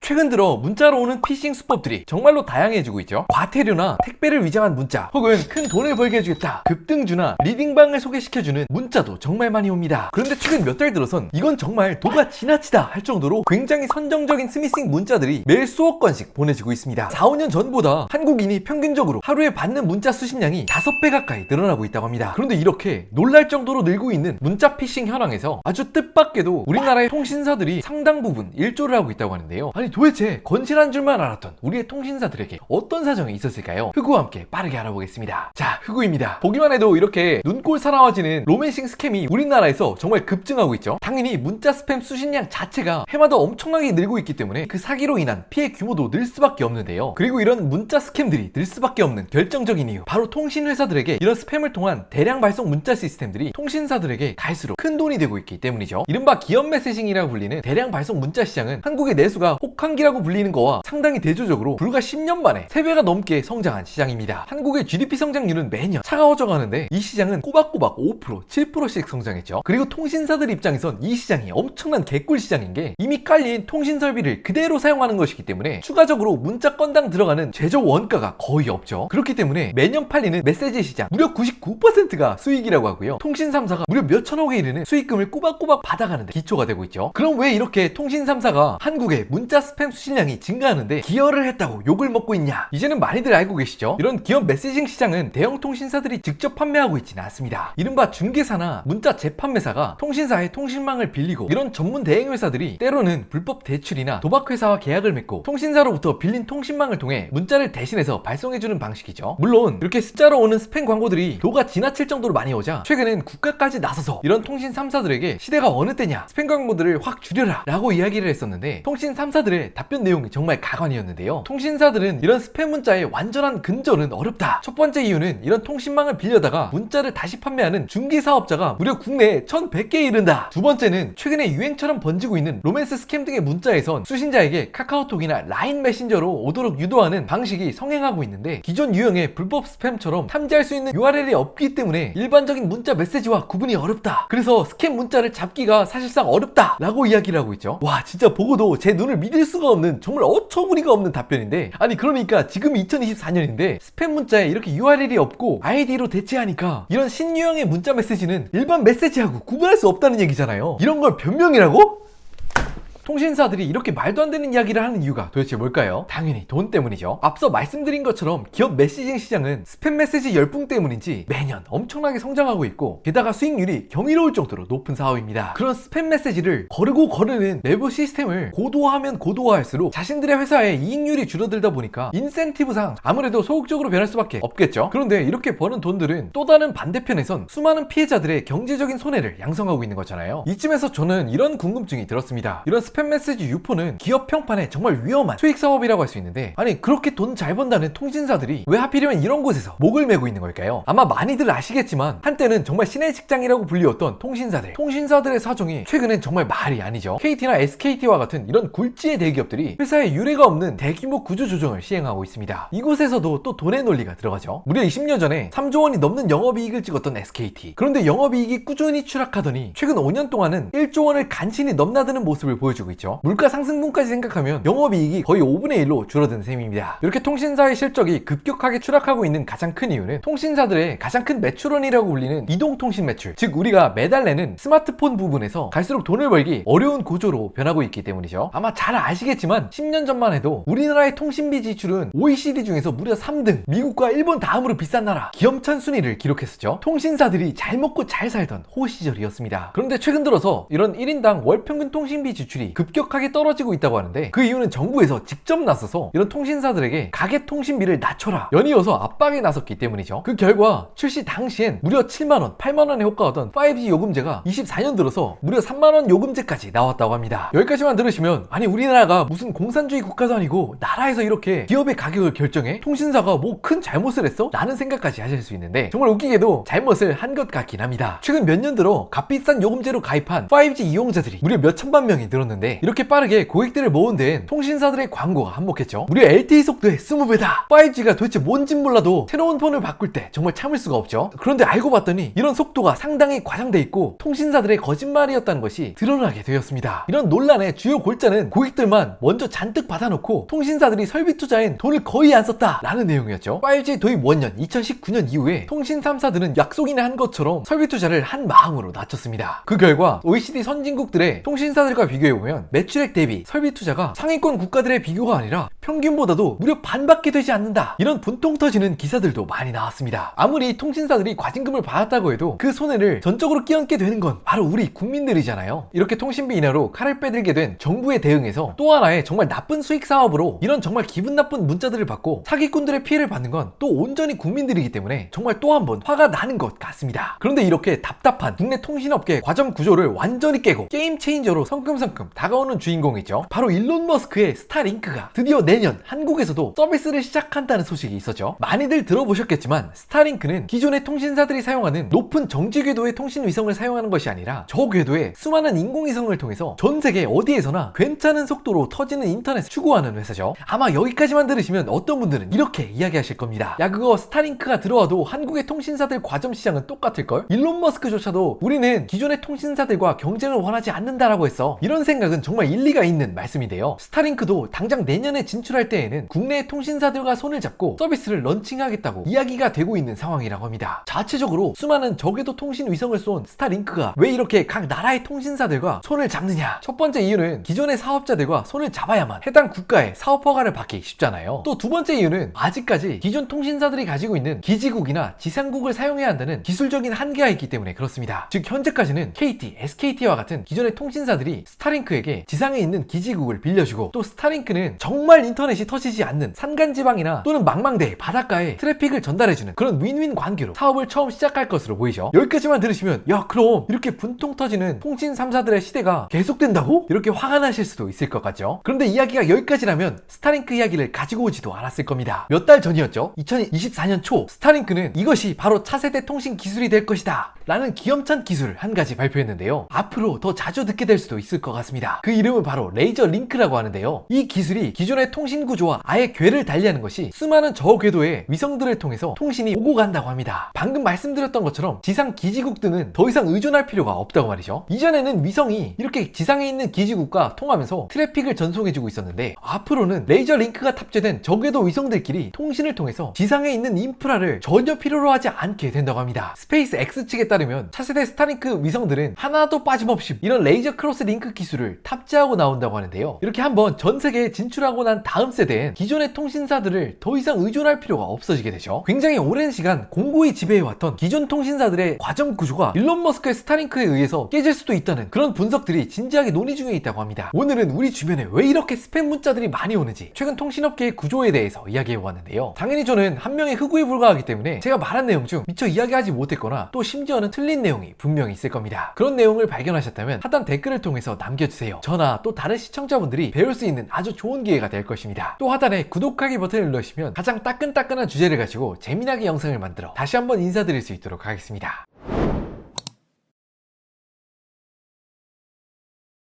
최근 들어 문자로 오는 피싱 수법들이 정말로 다양해지고 있죠. 과태료나 택배를 위장한 문자, 혹은 큰 돈을 벌게 해주겠다, 급등주나 리딩방을 소개시켜주는 문자도 정말 많이 옵니다. 그런데 최근 몇 달 들어선 이건 정말 도가 지나치다 할 정도로 굉장히 선정적인 스미싱 문자들이 매일 수억 건씩 보내지고 있습니다. 4, 5년 전보다 한국인이 평균적으로 하루에 받는 문자 수신량이 5배 가까이 늘어나고 있다고 합니다. 그런데 이렇게 놀랄 정도로 늘고 있는 문자 피싱 현황에서 아주 뜻밖에도 우리나라의 통신사들이 상당 부분 일조를 하고 있다고 하는데요. 아니 도대체 건실한 줄만 알았던 우리의 통신사들에게 어떤 사정이 있었을까요? 흑우와 함께 빠르게 알아보겠습니다. 자, 흑우입니다. 보기만 해도 이렇게 눈꼴 사나워지는 로맨싱 스캠이 우리나라에서 정말 급증하고 있죠. 당연히 문자 스팸 수신량 자체가 해마다 엄청나게 늘고 있기 때문에 그 사기로 인한 피해 규모도 늘 수밖에 없는데요. 그리고 이런 문자 스캠들이 늘 수밖에 없는 결정적인 이유, 바로 통신회사들에게 이런 스팸을 통한 대량 발송 문자 시스템들이 통신사들에게 갈수록 큰 돈이 되고 있기 때문이죠. 이른바 기업 메시징이라고 불리는 대량 발송 문자 시장은 한국의 내수가 혹한기라고 불리는 거와 상당히 대조적으로 불과 10년 만에 3배가 넘게 성장한 시장입니다. 한국의 GDP 성장률은 매년 차가워져 가는데 이 시장은 꼬박꼬박 5%, 7%씩 성장했죠. 그리고 통신사들 입장에선 이 시장이 엄청난 개꿀 시장인 게 이미 깔린 통신 설비를 그대로 사용하는 것이기 때문에 추가적으로 문자 건당 들어가는 제조 원가가 거의 없죠. 그렇기 때문에 매년 팔리는 메시지 시장 무려 99%가 수익이라고 하고요. 통신 3사가 무려 몇 천억에 이르는 수익금을 꼬박꼬박 받아가는데 기초가 되고 있죠. 그럼 왜 이렇게 통신 3사가 한국의 문자 스팸 수신량이 증가하는데 기여를 했다고 욕을 먹고 있냐? 이제는 많이들 알고 계시죠? 이런 기업 메시징 시장은 대형 통신사들이 직접 판매하고 있지는 않습니다. 이른바 중개사나 문자 재판매사가 통신사의 통신망을 빌리고, 이런 전문 대행 회사들이 때로는 불법 대출이나 도박회사와 계약을 맺고 통신사로부터 빌린 통신망을 통해 문자를 대신해서 발송해주는 방식이죠. 물론 이렇게 숫자로 오는 스팸 광고들이 도가 지나칠 정도로 많이 오자 최근엔 국가까지 나서서 이런 통신 3사들에게 시대가 어느 때냐, 스팸 광고들을 확 줄여라 라고 이야기를 했었는데, 통신 3사들의 답변 내용이 정말 가관이었는데요. 통신사들은 이런 스팸 문자의 완전한 근절은 어렵다. 첫 번째 이유는 이런 통신망을 빌려다가 문자를 다시 판매하는 중개사업자가 무려 국내에 1100개에 이른다. 두 번째는 최근에 유행처럼 번지고 있는 로맨스 스캠 등의 문자에선 수신자에게 카카오톡이나 라인 메신저로 오도록 유도하는 방식이 성행하고 있는데, 기존 유형의 불법 스팸처럼 탐지할 수 있는 URL이 없기 때문에 일반적인 문자 메시지와 구분이 어렵다. 그래서 스캠 문자를 잡기가 사실상 어렵다 라고 이야기를 하고 있죠. 와, 진짜 보고도 제 눈을 믿을 수가 없는, 정말 어처구니가 없는 답변인데, 아니 그러니까 지금 2024년인데 스팸 문자에 이렇게 URL이 없고 아이디로 대체하니까 이런 신유형의 문자 메시지는 일반 메시지하고 구분할 수 없다는 얘기잖아요. 이런 걸 변명이라고? 통신사들이 이렇게 말도 안 되는 이야기를 하는 이유가 도대체 뭘까요? 당연히 돈 때문이죠. 앞서 말씀드린 것처럼 기업 메시징 시장은 스팸 메시지 열풍 때문인지 매년 엄청나게 성장하고 있고, 게다가 수익률이 경이로울 정도로 높은 사업입니다. 그런 스팸 메시지를 거르고 거르는 내부 시스템을 고도화하면 고도화할수록 자신들의 회사의 이익률이 줄어들다 보니까 인센티브상 아무래도 소극적으로 변할 수밖에 없겠죠. 그런데 이렇게 버는 돈들은 또 다른 반대편에선 수많은 피해자들의 경제적인 손해를 양성하고 있는 거잖아요. 이쯤에서 저는 이런 궁금증이 들었습니다. 이런 스팸 메시지 유포는 기업 평판에 정말 위험한 수익 사업이라고 할 수 있는데, 아니 그렇게 돈 잘 번다는 통신사들이 왜 하필이면 이런 곳에서 목을 메고 있는 걸까요? 아마 많이들 아시겠지만 한때는 정말 신의 직장이라고 불리웠던 통신사들의 사정이 최근엔 정말 말이 아니죠. KT나 SKT와 같은 이런 굴지의 대기업들이 회사에 유례가 없는 대규모 구조조정을 시행하고 있습니다. 이곳에서도 또 돈의 논리가 들어가죠. 무려 20년 전에 3조 원이 넘는 영업이익을 찍었던 SKT. 그런데 영업이익이 꾸준히 추락하더니 최근 5년 동안은 1조 원을 간신히 넘나드는 모습을 보여주고 있죠. 물가 상승분까지 생각하면 영업이익이 거의 5분의 1로 줄어든 셈입니다. 이렇게 통신사의 실적이 급격하게 추락하고 있는 가장 큰 이유는 통신사들의 가장 큰 매출원이라고 불리는 이동통신 매출, 즉 우리가 매달 내는 스마트폰 부분에서 갈수록 돈을 벌기 어려운 구조로 변하고 있기 때문이죠. 아마 잘 아시겠지만 10년 전만 해도 우리나라의 통신비 지출은 OECD 중에서 무려 3등, 미국과 일본 다음으로 비싼 나라, 기염찬 순위를 기록했었죠. 통신사들이 잘 먹고 잘 살던 호 시절이었습니다. 그런데 최근 들어서 이런 1인당 월 평균 통신비 지출이 급격하게 떨어지고 있다고 하는데, 그 이유는 정부에서 직접 나서서 이런 통신사들에게 가계 통신비를 낮춰라, 연이어서 압박에 나섰기 때문이죠. 그 결과 출시 당시엔 무려 7만원, 8만원에 호가하던 5G 요금제가 24년 들어서 무려 3만원 요금제까지 나왔다고 합니다. 여기까지만 들으시면 아니 우리나라가 무슨 공산주의 국가도 아니고 나라에서 이렇게 기업의 가격을 결정해? 통신사가 뭐 큰 잘못을 했어? 라는 생각까지 하실 수 있는데, 정말 웃기게도 잘못을 한 것 같긴 합니다. 최근 몇 년 들어 값비싼 요금제로 가입한 5G 이용자들이 무려 몇 천만 명이 늘었는데, 있었는데 이렇게 빠르게 고객들을 모은 데엔 통신사들의 광고가 한몫했죠. 무려 LTE 속도의 20배다! 5G가 도대체 뭔진 몰라도 새로운 폰을 바꿀 때 정말 참을 수가 없죠. 그런데 알고 봤더니 이런 속도가 상당히 과장돼 있고 통신사들의 거짓말이었다는 것이 드러나게 되었습니다. 이런 논란의 주요 골자는 고객들만 먼저 잔뜩 받아놓고 통신사들이 설비 투자엔 돈을 거의 안 썼다 라는 내용이었죠. 5G 도입 원년 2019년 이후에 통신 3사들은 약속이나 한 것처럼 설비 투자를 한 마음으로 낮췄습니다. 그 결과 OECD 선진국들의 통신사들과 비교해보면 매출액 대비 설비 투자가 상위권 국가들의 비교가 아니라 평균보다도 무려 반밖에 되지 않는다, 이런 분통 터지는 기사들도 많이 나왔습니다. 아무리 통신사들이 과징금을 받았다고 해도 그 손해를 전적으로 끼얹게 되는 건 바로 우리 국민들이잖아요. 이렇게 통신비 인하로 칼을 빼들게 된 정부의 대응에서 또 하나의 정말 나쁜 수익 사업으로 이런 정말 기분 나쁜 문자들을 받고 사기꾼들의 피해를 받는 건 또 온전히 국민들이기 때문에 정말 또 한 번 화가 나는 것 같습니다. 그런데 이렇게 답답한 국내 통신업계 과점 구조를 완전히 깨고 게임 체인저로 성큼성큼 다가오는 주인공이죠. 바로 일론 머스크의 스타링크가 드디어 내년 한국에서도 서비스를 시작한다는 소식이 있었죠. 많이들 들어보셨겠지만 스타링크는 기존의 통신사들이 사용하는 높은 정지 궤도의 통신 위성을 사용하는 것이 아니라 저 궤도에 수많은 인공위성을 통해서 전 세계 어디에서나 괜찮은 속도로 터지는 인터넷을 추구하는 회사죠. 아마 여기까지만 들으시면 어떤 분들은 이렇게 이야기하실 겁니다. 야, 그거 스타링크가 들어와도 한국의 통신사들 과점 시장은 똑같을걸? 일론 머스크조차도 우리는 기존의 통신사들과 경쟁을 원하지 않는다라고 했어. 이런 생각은 정말 일리가 있는 말씀인데요. 스타링크도 당장 내년에 진출할 때에는 국내 통신사들과 손을 잡고 서비스를 런칭하겠다고 이야기가 되고 있는 상황이라고 합니다. 자체적으로 수많은 저궤도 통신 위성을 쏜 스타링크가 왜 이렇게 각 나라의 통신사들과 손을 잡느냐? 첫 번째 이유는 기존의 사업자들과 손을 잡아야만 해당 국가의 사업 허가를 받기 쉽잖아요. 또 두 번째 이유는 아직까지 기존 통신사들이 가지고 있는 기지국이나 지상국을 사용해야 한다는 기술적인 한계가 있기 때문에 그렇습니다. 즉 현재까지는 KT, SKT와 같은 기존의 통신사들이 스타링크에게 지상에 있는 기지국을 빌려주고, 또 스타링크는 정말 인터넷이 터지지 않는 산간지방이나 또는 망망대해 바닷가에 트래픽을 전달해주는 그런 윈윈 관계로 사업을 처음 시작할 것으로 보이죠. 여기까지만 들으시면 야, 그럼 이렇게 분통 터지는 통신 3사들의 시대가 계속된다고? 이렇게 화가 나실 수도 있을 것 같죠. 그런데 이야기가 여기까지라면 스타링크 이야기를 가지고 오지도 않았을 겁니다. 몇 달 전이었죠. 2024년 초 스타링크는 이것이 바로 차세대 통신 기술이 될 것이다 라는 기염찬 기술을 한 가지 발표했는데요. 앞으로 더 자주 듣게 될 수도 있을 것 같습니다. 그 이름은 바로 레이저 링크라고 하는데요. 이 기술이 기존의 통신 구조와 아예 궤를 달리하는 것이 수많은 저궤도의 위성들을 통해서 통신이 오고 간다고 합니다. 방금 말씀드렸던 것처럼 지상 기지국 등은 더 이상 의존할 필요가 없다고 말이죠. 이전에는 위성이 이렇게 지상에 있는 기지국과 통하면서 트래픽을 전송해주고 있었는데, 앞으로는 레이저 링크가 탑재된 저궤도 위성들끼리 통신을 통해서 지상에 있는 인프라를 전혀 필요로 하지 않게 된다고 합니다. 스페이스 X 측에 따르면 차세대 스타링크 위성들은 하나도 빠짐없이 이런 레이저 크로스 링크 기술을 탑재하고 나온다고 하는데요. 이렇게 한번 전 세계에 진출하고 난 다음 세대엔 기존의 통신사들을 더 이상 의존할 필요가 없어지게 되죠. 굉장히 오랜 시간 공고히 지배해왔던 기존 통신사들의 과점 구조가 일론 머스크의 스타링크에 의해서 깨질 수도 있다는 그런 분석들이 진지하게 논의 중에 있다고 합니다. 오늘은 우리 주변에 왜 이렇게 스팸 문자들이 많이 오는지 최근 통신업계의 구조에 대해서 이야기해보았는데요. 당연히 저는 한 명의 흑우에 불과하기 때문에 제가 말한 내용 중 미처 이야기하지 못했거나 또 심지어는 틀린 내용이 분명히 있을 겁니다. 그런 내용을 발견하셨다면 하단 댓글을 통해서 남겨주세요. 저나 또 다른 시청자분들이 배울 수 있는 아주 좋은 기회가 될 것입니다. 또 하단에 구독하기 버튼을 눌러주시면 가장 따끈따끈한 주제를 가지고 재미나게 영상을 만들어 다시 한번 인사드릴 수 있도록 하겠습니다.